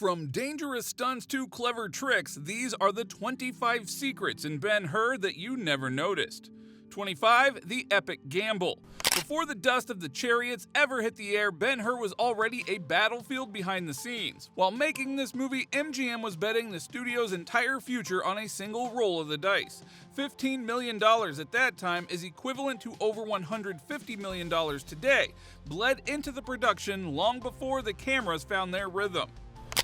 From dangerous stunts to clever tricks, these are the 25 secrets in Ben-Hur that you never noticed. 25. The Epic Gamble. Before the dust of the chariots ever hit the air, Ben-Hur was already a battlefield behind the scenes. While making this movie, MGM was betting the studio's entire future on a single roll of the dice. $15 million at that time is equivalent to over $150 million today, bled into the production long before the cameras found their rhythm.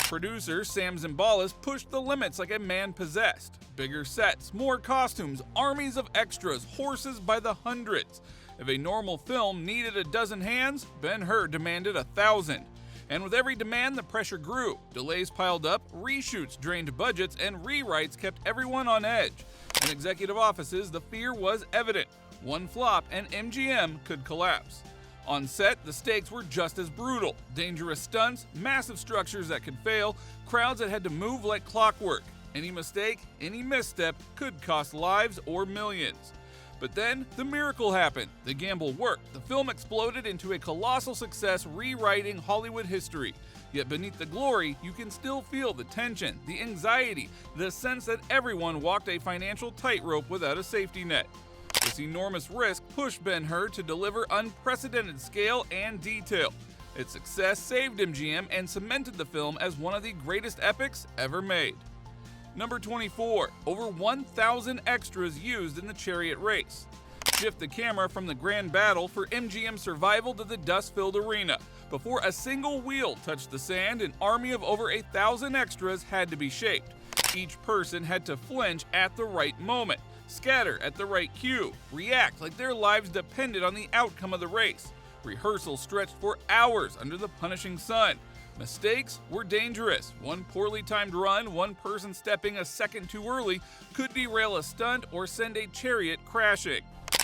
Producer Sam Zimbalist pushed the limits like a man possessed. Bigger sets, more costumes, armies of extras, horses by the hundreds. If a normal film needed a dozen hands, Ben-Hur demanded 1,000. And with every demand, the pressure grew. Delays piled up, reshoots drained budgets, and rewrites kept everyone on edge. In executive offices, the fear was evident. One flop and MGM could collapse. On set, the stakes were just as brutal. Dangerous stunts, massive structures that could fail, crowds that had to move like clockwork. Any mistake, any misstep could cost lives or millions. But then, the miracle happened. The gamble worked. The film exploded into a colossal success, rewriting Hollywood history. Yet beneath the glory, you can still feel the tension, the anxiety, the sense that everyone walked a financial tightrope without a safety net. This enormous risk pushed Ben-Hur to deliver unprecedented scale and detail. Its success saved MGM and cemented the film as one of the greatest epics ever made. Number 24. Over 1,000 extras used in the chariot race. Shift the camera from the grand battle for MGM's survival to the dust-filled arena. Before a single wheel touched the sand, an army of over 1,000 extras had to be shaped. Each person had to flinch at the right moment, scatter at the right cue, react like their lives depended on the outcome of the race. Rehearsals stretched for hours under the punishing sun. Mistakes were dangerous. One poorly timed run, one person stepping a second too early, could derail a stunt or send a chariot crashing.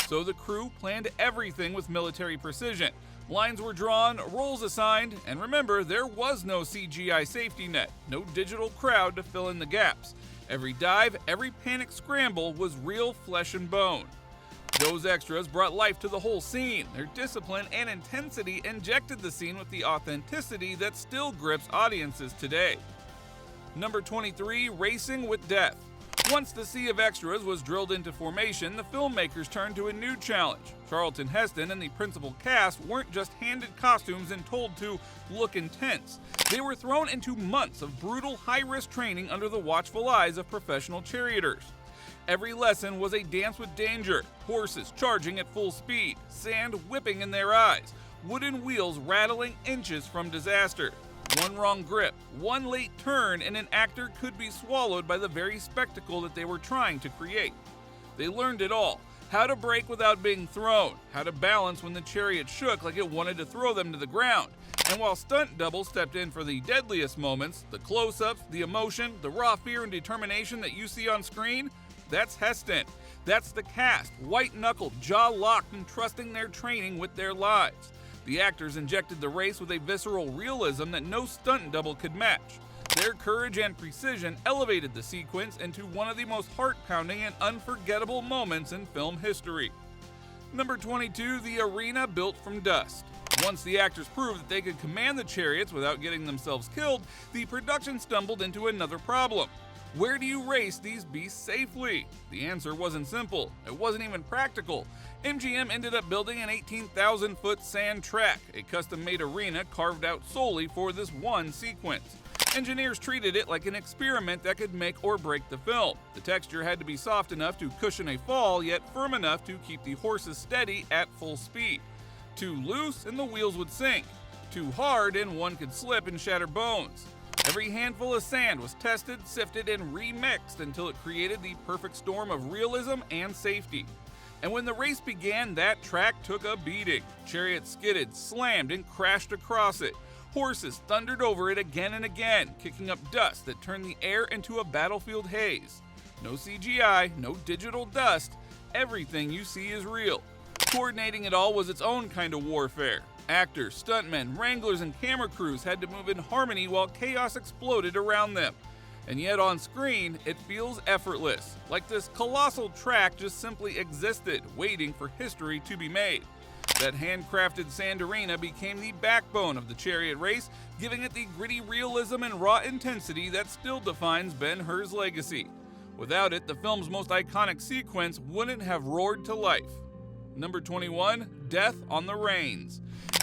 So the crew planned everything with military precision. Lines were drawn, roles assigned, and remember, there was no CGI safety net, no digital crowd to fill in the gaps. Every dive, every panic scramble was real flesh and bone. Those extras brought life to the whole scene. Their discipline and intensity injected the scene with the authenticity that still grips audiences today. Number 23. Racing with Death. Once the sea of extras was drilled into formation, the filmmakers turned to a new challenge. Charlton, Heston, and the principal cast weren't just handed costumes and told to look intense. They were thrown into months of brutal, high-risk training under the watchful eyes of professional charioters. Every lesson was a dance with danger, horses charging at full speed, sand whipping in their eyes, wooden wheels rattling inches from disaster. One wrong grip, one late turn, and an actor could be swallowed by the very spectacle that they were trying to create. They learned it all: how to brake without being thrown, how to balance when the chariot shook like it wanted to throw them to the ground. And while stunt doubles stepped in for the deadliest moments, the close-ups, the emotion, the raw fear and determination that you see on screen, that's Heston. That's the cast, white-knuckled, jaw-locked, and trusting their training with their lives. The actors injected the race with a visceral realism that no stunt double could match. Their courage and precision elevated the sequence into one of the most heart-pounding and unforgettable moments in film history. Number 22. The arena built from dust. Once the actors proved that they could command the chariots without getting themselves killed, the production stumbled into another problem. Where do you race these beasts safely? The answer wasn't simple. It wasn't even practical. MGM ended up building an 18,000-foot sand track, a custom-made arena carved out solely for this one sequence. Engineers treated it like an experiment that could make or break the film. The texture had to be soft enough to cushion a fall, yet firm enough to keep the horses steady at full speed. Too loose and the wheels would sink. Too hard and one could slip and shatter bones. Every handful of sand was tested, sifted, and remixed until it created the perfect storm of realism and safety. And when the race began, that track took a beating. Chariots skidded, slammed, and crashed across it. Horses thundered over it again and again, kicking up dust that turned the air into a battlefield haze. No CGI, no digital dust. Everything you see is real. Coordinating it all was its own kind of warfare. Actors, stuntmen, wranglers, and camera crews had to move in harmony while chaos exploded around them. And yet on screen, it feels effortless, like this colossal track just simply existed, waiting for history to be made. That handcrafted sand arena became the backbone of the chariot race, giving it the gritty realism and raw intensity that still defines Ben-Hur's legacy. Without it, the film's most iconic sequence wouldn't have roared to life. Number 21, Death on the Reins.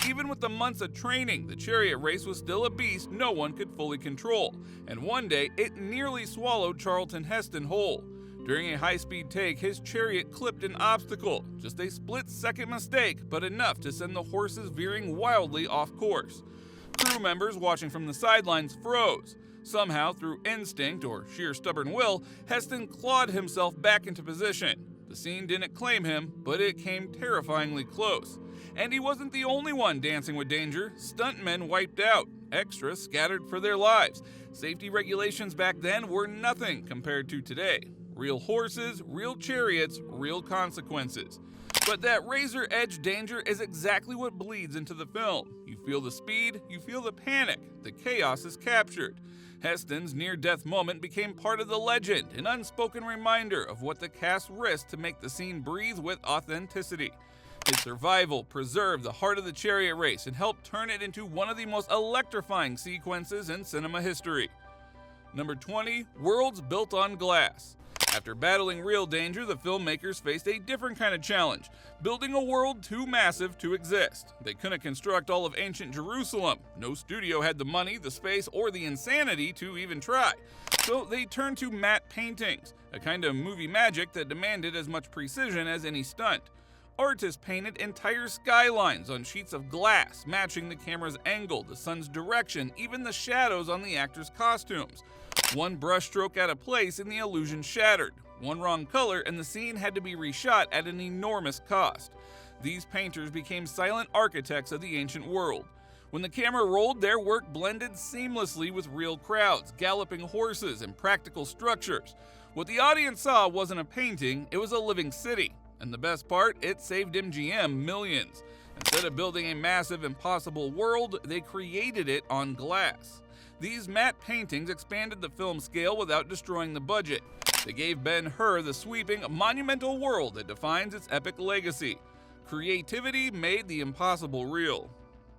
Even with the months of training, the chariot race was still a beast no one could fully control, and one day it nearly swallowed Charlton Heston whole. During a high-speed take, his chariot clipped an obstacle, just a split-second mistake, but enough to send the horses veering wildly off course. Crew members watching from the sidelines froze. Somehow, through instinct or sheer stubborn will, Heston clawed himself back into position. The scene didn't claim him, but it came terrifyingly close. And he wasn't the only one dancing with danger. Stuntmen wiped out. Extras scattered for their lives. Safety regulations back then were nothing compared to today. Real horses, real chariots, real consequences. But that razor-edge danger is exactly what bleeds into the film. You feel the speed, you feel the panic, the chaos is captured. Heston's near-death moment became part of the legend, an unspoken reminder of what the cast risked to make the scene breathe with authenticity. His survival preserved the heart of the chariot race and helped turn it into one of the most electrifying sequences in cinema history. Number 20, Worlds Built on Glass. After battling real danger, the filmmakers faced a different kind of challenge, building a world too massive to exist. They couldn't construct all of ancient Jerusalem. No studio had the money, the space, or the insanity to even try. So they turned to matte paintings, a kind of movie magic that demanded as much precision as any stunt. Artists painted entire skylines on sheets of glass, matching the camera's angle, the sun's direction, even the shadows on the actors' costumes. One brushstroke out of place and the illusion shattered. One wrong color and the scene had to be reshot at an enormous cost. These painters became silent architects of the ancient world. When the camera rolled, their work blended seamlessly with real crowds, galloping horses, and practical structures. What the audience saw wasn't a painting, it was a living city. And the best part, it saved MGM millions. Instead of building a massive, impossible world, they created it on glass. These matte paintings expanded the film scale without destroying the budget. They gave Ben-Hur the sweeping, monumental world that defines its epic legacy. Creativity made the impossible real.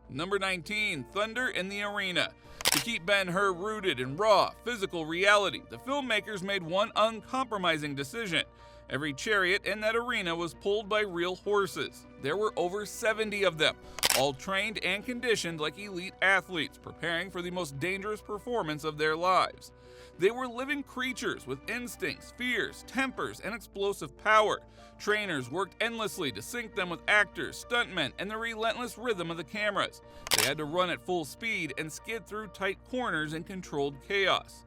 Number 19, Thunder in the Arena. To keep Ben-Hur rooted in raw, physical reality, the filmmakers made one uncompromising decision. Every chariot in that arena was pulled by real horses. There were over 70 of them, all trained and conditioned like elite athletes, preparing for the most dangerous performance of their lives. They were living creatures with instincts, fears, tempers, and explosive power. Trainers worked endlessly to sync them with actors, stuntmen, and the relentless rhythm of the cameras. They had to run at full speed and skid through tight corners in controlled chaos.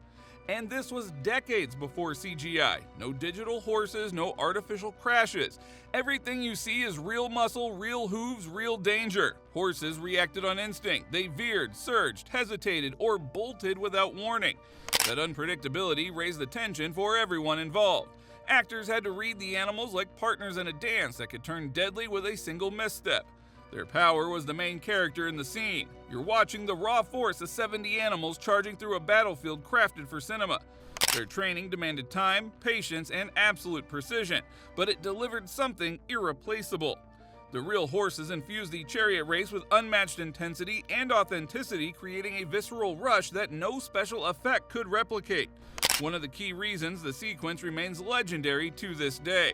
And this was decades before CGI. No digital horses, no artificial crashes. Everything you see is real muscle, real hooves, real danger. Horses reacted on instinct. They veered, surged, hesitated, or bolted without warning. That unpredictability raised the tension for everyone involved. Actors had to read the animals like partners in a dance that could turn deadly with a single misstep. Their power was the main character in the scene. You're watching the raw force of 70 animals charging through a battlefield crafted for cinema. Their training demanded time, patience, and absolute precision, but it delivered something irreplaceable. The real horses infused the chariot race with unmatched intensity and authenticity, creating a visceral rush that no special effect could replicate. One of the key reasons the sequence remains legendary to this day.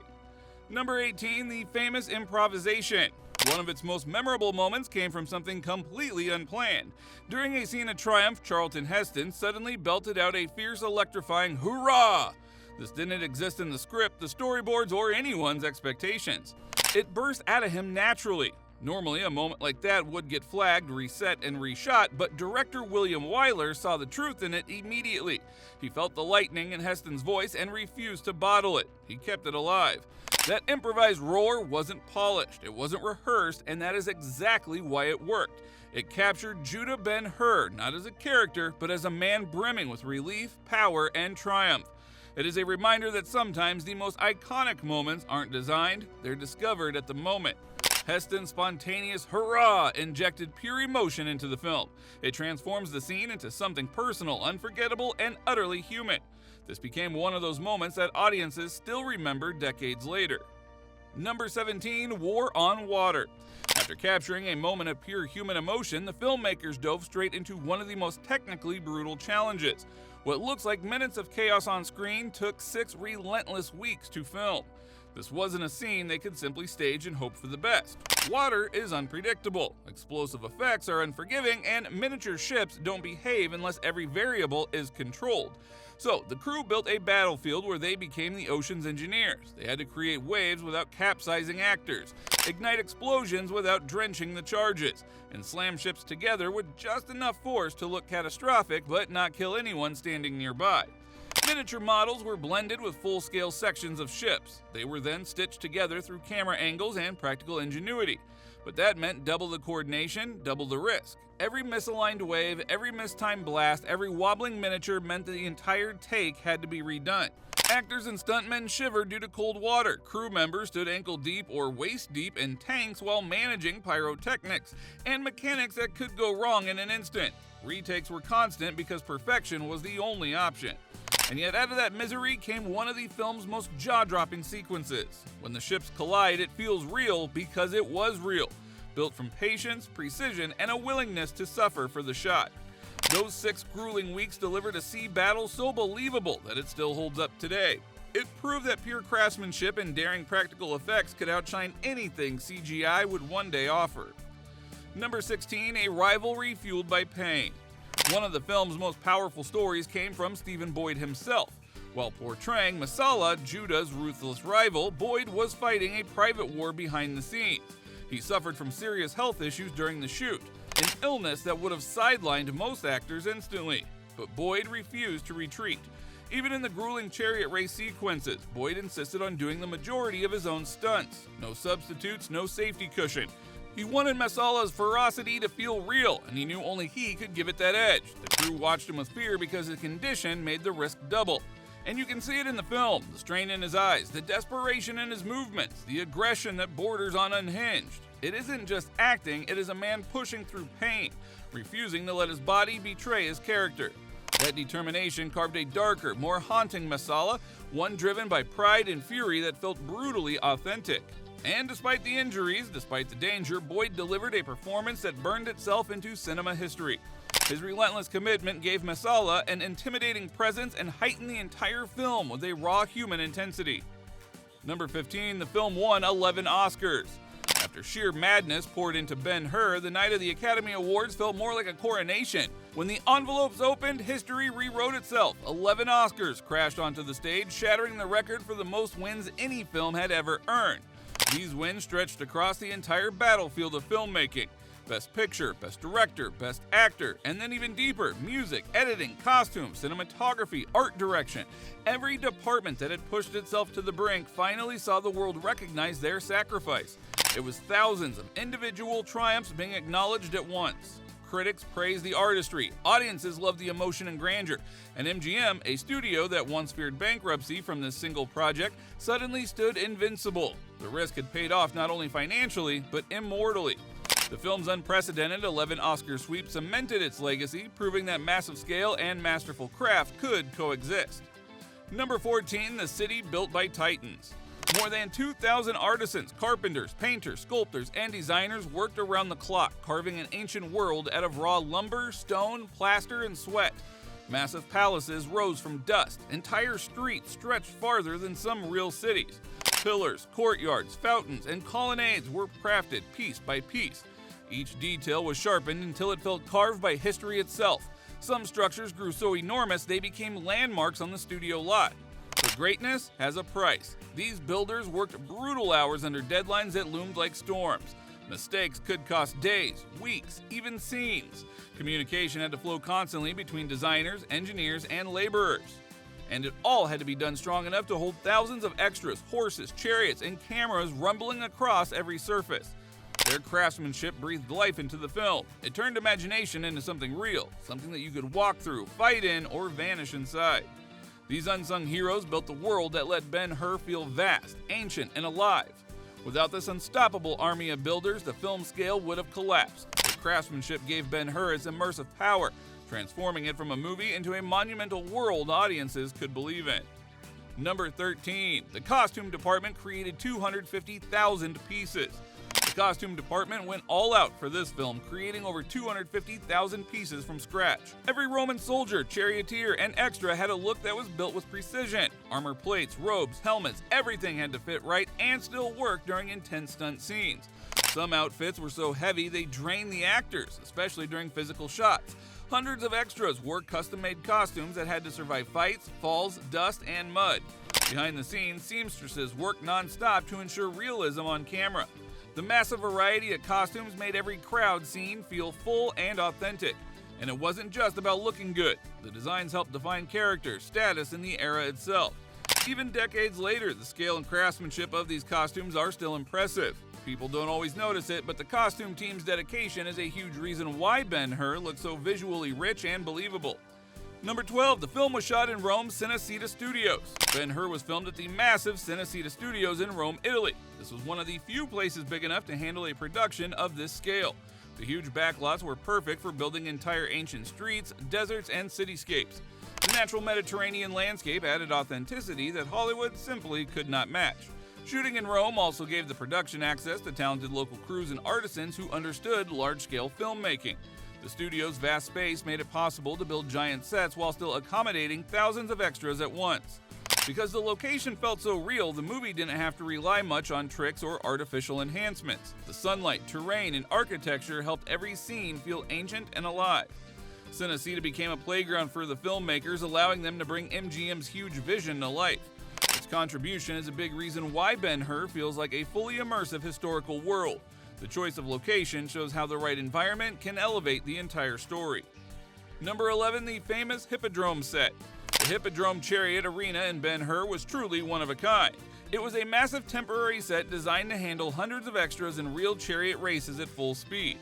Number 18, the famous improvisation. One of its most memorable moments came from something completely unplanned. During a scene of triumph, Charlton Heston suddenly belted out a fierce, electrifying hurrah! This didn't exist in the script, the storyboards, or anyone's expectations. It burst out of him naturally. Normally, a moment like that would get flagged, reset, and reshot, but director William Wyler saw the truth in it immediately. He felt the lightning in Heston's voice and refused to bottle it. He kept it alive. That improvised roar wasn't polished, it wasn't rehearsed, and that is exactly why it worked. It captured Judah Ben-Hur, not as a character, but as a man brimming with relief, power, and triumph. It is a reminder that sometimes the most iconic moments aren't designed, they're discovered at the moment. Heston's spontaneous hurrah injected pure emotion into the film. It transforms the scene into something personal, unforgettable, and utterly human. This became one of those moments that audiences still remember decades later. Number 17, War on Water. After capturing a moment of pure human emotion, the filmmakers dove straight into one of the most technically brutal challenges. What looks like minutes of chaos on screen took 6 relentless weeks to film. This wasn't a scene they could simply stage and hope for the best. Water is unpredictable, explosive effects are unforgiving, and miniature ships don't behave unless every variable is controlled. So, the crew built a battlefield where they became the ocean's engineers. They had to create waves without capsizing actors, ignite explosions without drenching the charges, and slam ships together with just enough force to look catastrophic but not kill anyone standing nearby. Miniature models were blended with full-scale sections of ships. They were then stitched together through camera angles and practical ingenuity. But that meant double the coordination, double the risk. Every misaligned wave, every mistimed blast, every wobbling miniature meant that the entire take had to be redone. Actors and stuntmen shivered due to cold water. Crew members stood ankle-deep or waist-deep in tanks while managing pyrotechnics and mechanics that could go wrong in an instant. Retakes were constant because perfection was the only option. And yet out of that misery came one of the film's most jaw-dropping sequences. When the ships collide, it feels real because it was real, built from patience, precision, and a willingness to suffer for the shot. Those 6 grueling weeks delivered a sea battle so believable that it still holds up today. It proved that pure craftsmanship and daring practical effects could outshine anything CGI would one day offer. Number 16, a rivalry fueled by pain. One of the film's most powerful stories came from Stephen Boyd himself. While portraying Masala, Judah's ruthless rival, Boyd was fighting a private war behind the scenes. He suffered from serious health issues during the shoot, an illness that would have sidelined most actors instantly. But Boyd refused to retreat. Even in the grueling chariot race sequences, Boyd insisted on doing the majority of his own stunts. No substitutes, no safety cushion. He wanted Masala's ferocity to feel real, and he knew only he could give it that edge. The crew watched him with fear because his condition made the risk double. And you can see it in the film, the strain in his eyes, the desperation in his movements, the aggression that borders on unhinged. It isn't just acting, it is a man pushing through pain, refusing to let his body betray his character. That determination carved a darker, more haunting Masala, one driven by pride and fury that felt brutally authentic. And despite the injuries, despite the danger, Boyd delivered a performance that burned itself into cinema history. His relentless commitment gave Masala an intimidating presence and heightened the entire film with a raw human intensity. Number 15, the film won 11 Oscars. After sheer madness poured into Ben-Hur, the night of the Academy Awards felt more like a coronation. When the envelopes opened, history rewrote itself. 11 Oscars crashed onto the stage, shattering the record for the most wins any film had ever earned. These wins stretched across the entire battlefield of filmmaking. Best Picture, Best Director, Best Actor, and then even deeper, music, editing, costume, cinematography, art direction. Every department that had pushed itself to the brink finally saw the world recognize their sacrifice. It was thousands of individual triumphs being acknowledged at once. Critics praised the artistry, audiences loved the emotion and grandeur, and MGM, a studio that once feared bankruptcy from this single project, suddenly stood invincible. The risk had paid off not only financially, but immortally. The film's unprecedented 11 Oscar sweep cemented its legacy, proving that massive scale and masterful craft could coexist. Number 14, the city built by titans. More than 2,000 artisans, carpenters, painters, sculptors, and designers worked around the clock, carving an ancient world out of raw lumber, stone, plaster, and sweat. Massive palaces rose from dust. Entire streets stretched farther than some real cities. Pillars, courtyards, fountains, and colonnades were crafted piece by piece. Each detail was sharpened until it felt carved by history itself. Some structures grew so enormous they became landmarks on the studio lot. But greatness has a price. These builders worked brutal hours under deadlines that loomed like storms. Mistakes could cost days, weeks, even scenes. Communication had to flow constantly between designers, engineers, and laborers. And it all had to be done strong enough to hold thousands of extras, horses, chariots, and cameras rumbling across every surface. Their craftsmanship breathed life into the film. It turned imagination into something real, something that you could walk through, fight in, or vanish inside. These unsung heroes built the world that let Ben-Hur feel vast, ancient, and alive. Without this unstoppable army of builders, the film scale would have collapsed. Their craftsmanship gave Ben-Hur its immersive power, transforming it from a movie into a monumental world audiences could believe in. Number 13. The costume department created 250,000 pieces. The costume department went all out for this film, creating over 250,000 pieces from scratch. Every Roman soldier, charioteer, and extra had a look that was built with precision. Armor plates, robes, helmets, everything had to fit right and still work during intense stunt scenes. Some outfits were so heavy they drained the actors, especially during physical shots. Hundreds of extras wore custom-made costumes that had to survive fights, falls, dust, and mud. Behind the scenes, seamstresses worked non-stop to ensure realism on camera. The massive variety of costumes made every crowd scene feel full and authentic. And it wasn't just about looking good. The designs helped define character, status, and the era itself. Even decades later, the scale and craftsmanship of these costumes are still impressive. People don't always notice it, but the costume team's dedication is a huge reason why Ben-Hur looks so visually rich and believable. Number 12. The film was shot in Rome's Cinecittà Studios. Ben-Hur was filmed at the massive Cinecittà Studios in Rome, Italy. This was one of the few places big enough to handle a production of this scale. The huge backlots were perfect for building entire ancient streets, deserts, and cityscapes. The natural Mediterranean landscape added authenticity that Hollywood simply could not match. Shooting in Rome also gave the production access to talented local crews and artisans who understood large-scale filmmaking. The studio's vast space made it possible to build giant sets while still accommodating thousands of extras at once. Because the location felt so real, the movie didn't have to rely much on tricks or artificial enhancements. The sunlight, terrain, and architecture helped every scene feel ancient and alive. Cinecittà became a playground for the filmmakers, allowing them to bring MGM's huge vision to life. Its contribution is a big reason why Ben-Hur feels like a fully immersive historical world. The choice of location shows how the right environment can elevate the entire story. Number 11. The famous hippodrome set. The Hippodrome Chariot Arena in Ben-Hur was truly one of a kind. It was a massive temporary set designed to handle hundreds of extras in real chariot races at full speed.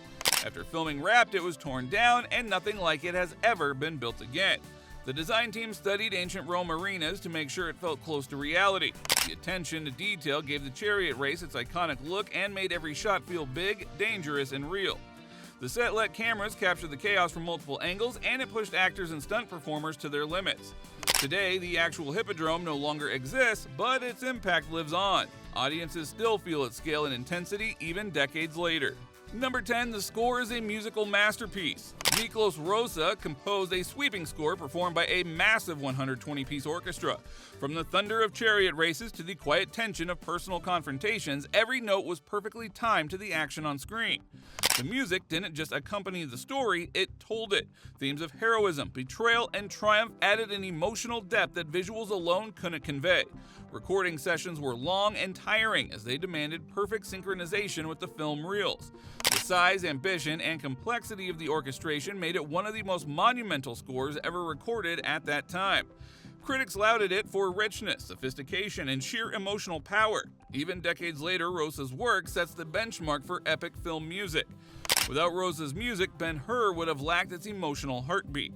After filming wrapped, it was torn down, and nothing like it has ever been built again. The design team studied ancient Rome arenas to make sure it felt close to reality. The attention to detail gave the chariot race its iconic look and made every shot feel big, dangerous, and real. The set let cameras capture the chaos from multiple angles, and it pushed actors and stunt performers to their limits. Today, the actual hippodrome no longer exists, but its impact lives on. Audiences still feel its scale and intensity even decades later. Number 10. The score is a musical masterpiece. Miklos Rosa composed a sweeping score performed by a massive 120-piece orchestra. From the thunder of chariot races to the quiet tension of personal confrontations, every note was perfectly timed to the action on screen. The music didn't just accompany the story, it told it. Themes of heroism, betrayal, and triumph added an emotional depth that visuals alone couldn't convey. Recording sessions were long and tiring as they demanded perfect synchronization with the film reels. The size, ambition, and complexity of the orchestration made it one of the most monumental scores ever recorded at that time. Critics lauded it for richness, sophistication, and sheer emotional power. Even decades later, Rosa's work sets the benchmark for epic film music. Without Rosa's music, Ben-Hur would have lacked its emotional heartbeat.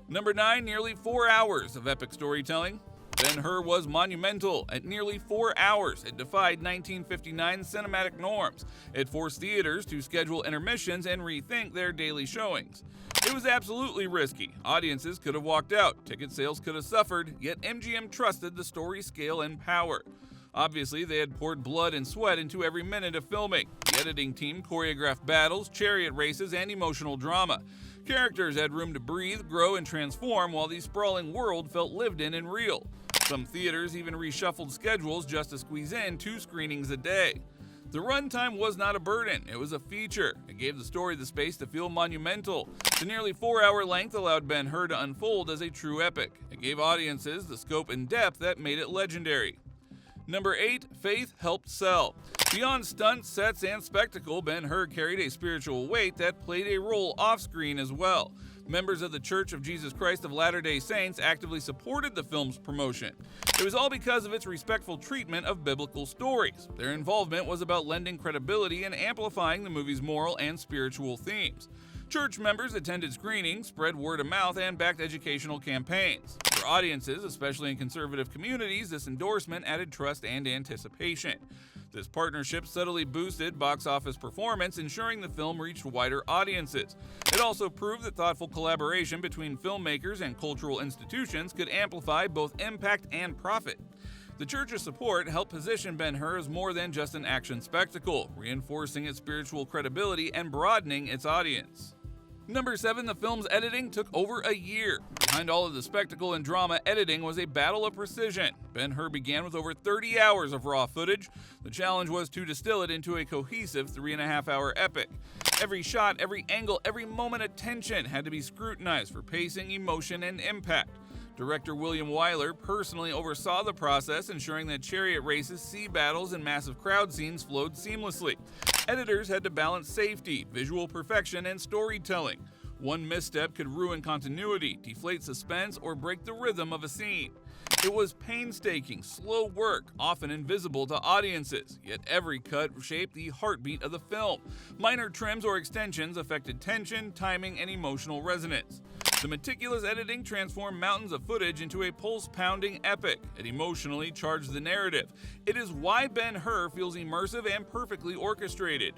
Number 9. Nearly 4 hours of epic storytelling. Ben-Hur was monumental. At nearly 4 hours, it defied 1959 cinematic norms. It forced theaters to schedule intermissions and rethink their daily showings. It was absolutely risky. Audiences could have walked out, ticket sales could have suffered, yet MGM trusted the story's scale and power. Obviously, they had poured blood and sweat into every minute of filming. The editing team choreographed battles, chariot races, and emotional drama. Characters had room to breathe, grow, and transform while the sprawling world felt lived in and real. Some theaters even reshuffled schedules just to squeeze in 2 screenings a day. The runtime was not a burden, it was a feature. It gave the story the space to feel monumental. The nearly 4-hour length allowed Ben-Hur to unfold as a true epic. It gave audiences the scope and depth that made it legendary. Number 8. Faith helped sell. Beyond stunts, sets, and spectacle, Ben-Hur carried a spiritual weight that played a role off-screen as well. Members of the Church of Jesus Christ of Latter-day Saints actively supported the film's promotion. It was all because of its respectful treatment of biblical stories. Their involvement was about lending credibility and amplifying the movie's moral and spiritual themes. Church members attended screenings, spread word of mouth, and backed educational campaigns. For audiences, especially in conservative communities, this endorsement added trust and anticipation. This partnership subtly boosted box office performance, ensuring the film reached wider audiences. It also proved that thoughtful collaboration between filmmakers and cultural institutions could amplify both impact and profit. The church's support helped position Ben-Hur as more than just an action spectacle, reinforcing its spiritual credibility and broadening its audience. Number 7, the film's editing took over a year. Behind all of the spectacle and drama, editing was a battle of precision. Ben-Hur began with over 30 hours of raw footage. The challenge was to distill it into a cohesive 3.5-hour epic. Every shot, every angle, every moment of tension had to be scrutinized for pacing, emotion, and impact. Director William Wyler personally oversaw the process, ensuring that chariot races, sea battles, and massive crowd scenes flowed seamlessly. Editors had to balance safety, visual perfection, and storytelling. One misstep could ruin continuity, deflate suspense, or break the rhythm of a scene. It was painstaking, slow work, often invisible to audiences, yet every cut shaped the heartbeat of the film. Minor trims or extensions affected tension, timing, and emotional resonance. The meticulous editing transformed mountains of footage into a pulse-pounding epic. It emotionally charged the narrative. It is why Ben-Hur feels immersive and perfectly orchestrated.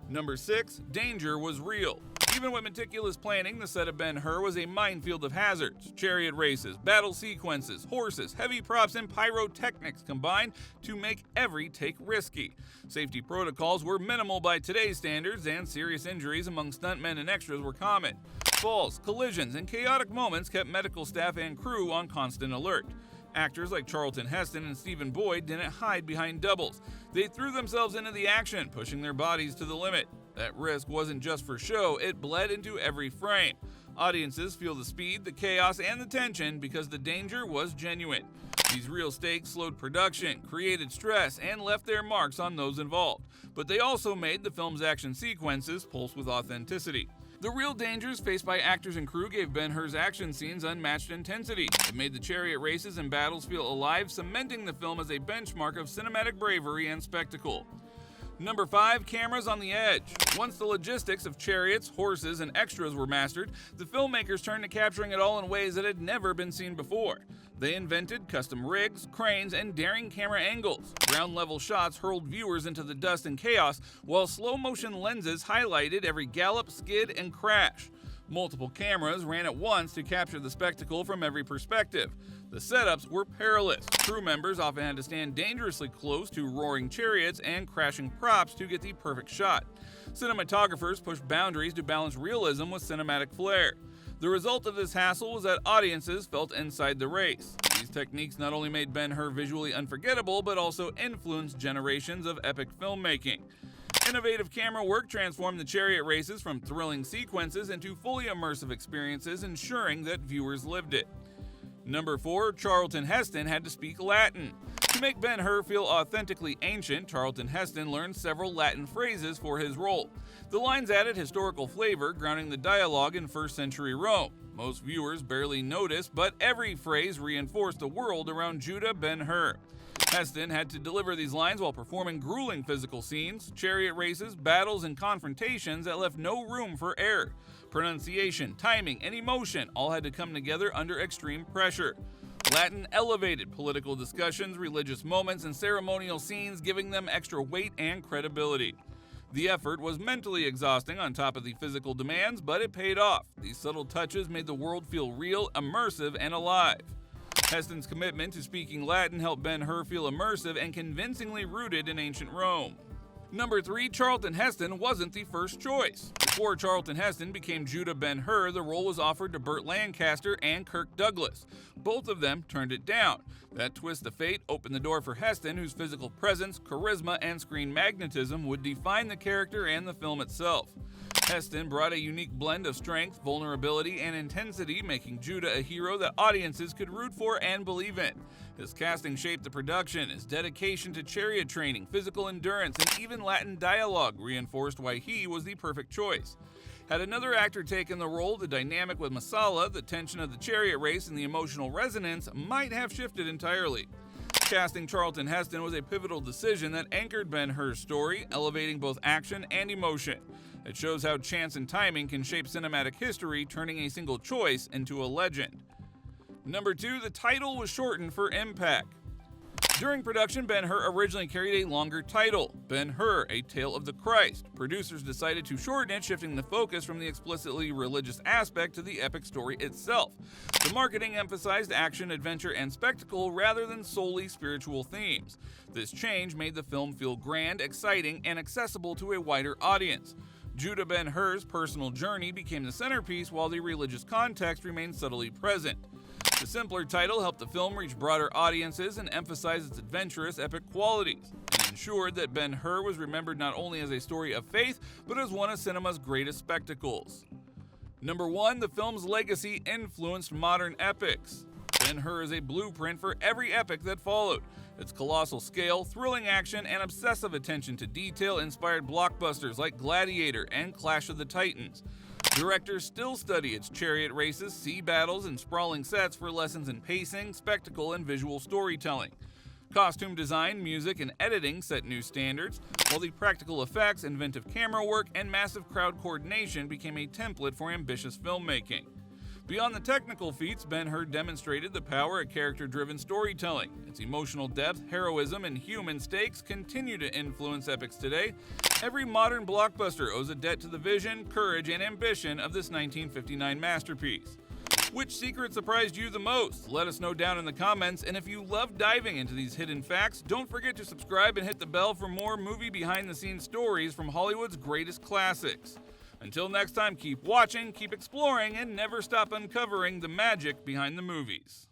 Number 6, danger was real. Even with meticulous planning, the set of Ben-Hur was a minefield of hazards. Chariot races, battle sequences, horses, heavy props, and pyrotechnics combined to make every take risky. Safety protocols were minimal by today's standards, and serious injuries among stuntmen and extras were common. Falls, collisions, and chaotic moments kept medical staff and crew on constant alert. Actors like Charlton Heston and Stephen Boyd didn't hide behind doubles. They threw themselves into the action, pushing their bodies to the limit. That risk wasn't just for show, it bled into every frame. Audiences feel the speed, the chaos, and the tension because the danger was genuine. These real stakes slowed production, created stress, and left their marks on those involved. But they also made the film's action sequences pulse with authenticity. The real dangers faced by actors and crew gave Ben-Hur's action scenes unmatched intensity. It made the chariot races and battles feel alive, cementing the film as a benchmark of cinematic bravery and spectacle. Number 5, cameras on the edge. Once the logistics of chariots, horses, and extras were mastered, the filmmakers turned to capturing it all in ways that had never been seen before. They invented custom rigs, cranes, and daring camera angles. Ground-level shots hurled viewers into the dust and chaos, while slow-motion lenses highlighted every gallop, skid, and crash. Multiple cameras ran at once to capture the spectacle from every perspective. The setups were perilous. Crew members often had to stand dangerously close to roaring chariots and crashing props to get the perfect shot. Cinematographers pushed boundaries to balance realism with cinematic flair. The result of this hassle was that audiences felt inside the race. These techniques not only made Ben-Hur visually unforgettable, but also influenced generations of epic filmmaking. Innovative camera work transformed the chariot races from thrilling sequences into fully immersive experiences, ensuring that viewers lived it. Number 4, Charlton Heston had to speak Latin. To make Ben-Hur feel authentically ancient, Charlton Heston learned several Latin phrases for his role. The lines added historical flavor, grounding the dialogue in 1st century Rome. Most viewers barely noticed, but every phrase reinforced the world around Judah Ben-Hur. Heston had to deliver these lines while performing grueling physical scenes, chariot races, battles, and confrontations that left no room for error. Pronunciation, timing, and emotion all had to come together under extreme pressure. Latin elevated political discussions, religious moments, and ceremonial scenes, giving them extra weight and credibility. The effort was mentally exhausting on top of the physical demands, but it paid off. These subtle touches made the world feel real, immersive, and alive. Heston's commitment to speaking Latin helped Ben-Hur feel immersive and convincingly rooted in ancient Rome. Number 3, Charlton Heston wasn't the first choice. Before Charlton Heston became Judah Ben-Hur, the role was offered to Burt Lancaster and Kirk Douglas. Both of them turned it down. That twist of fate opened the door for Heston, whose physical presence, charisma, and screen magnetism would define the character and the film itself. Heston brought a unique blend of strength, vulnerability, and intensity, making Judah a hero that audiences could root for and believe in. His casting shaped the production. His dedication to chariot training, physical endurance, and even Latin dialogue reinforced why he was the perfect choice. Had another actor taken the role, the dynamic with Masala, the tension of the chariot race, and the emotional resonance might have shifted entirely. Casting Charlton Heston was a pivotal decision that anchored Ben-Hur's story, elevating both action and emotion. It shows how chance and timing can shape cinematic history, turning a single choice into a legend. Number 2, the title was shortened for impact. During production, Ben-Hur originally carried a longer title, Ben-Hur, A Tale of the Christ. Producers decided to shorten it, shifting the focus from the explicitly religious aspect to the epic story itself. The marketing emphasized action, adventure, and spectacle rather than solely spiritual themes. This change made the film feel grand, exciting, and accessible to a wider audience. Judah Ben-Hur's personal journey became the centerpiece, while the religious context remained subtly present. The simpler title helped the film reach broader audiences and emphasize its adventurous, epic qualities. It ensured that Ben-Hur was remembered not only as a story of faith, but as one of cinema's greatest spectacles. Number 1. The film's legacy influenced modern epics. Ben-Hur is a blueprint for every epic that followed. Its colossal scale, thrilling action, and obsessive attention to detail inspired blockbusters like Gladiator and Clash of the Titans. Directors still study its chariot races, sea battles, and sprawling sets for lessons in pacing, spectacle, and visual storytelling. Costume design, music, and editing set new standards, while the practical effects, inventive camera work, and massive crowd coordination became a template for ambitious filmmaking. Beyond the technical feats, Ben-Hur demonstrated the power of character-driven storytelling. Its emotional depth, heroism, and human stakes continue to influence epics today. Every modern blockbuster owes a debt to the vision, courage, and ambition of this 1959 masterpiece. Which secret surprised you the most? Let us know down in the comments, and if you love diving into these hidden facts, don't forget to subscribe and hit the bell for more movie behind-the-scenes stories from Hollywood's greatest classics. Until next time, keep watching, keep exploring, and never stop uncovering the magic behind the movies.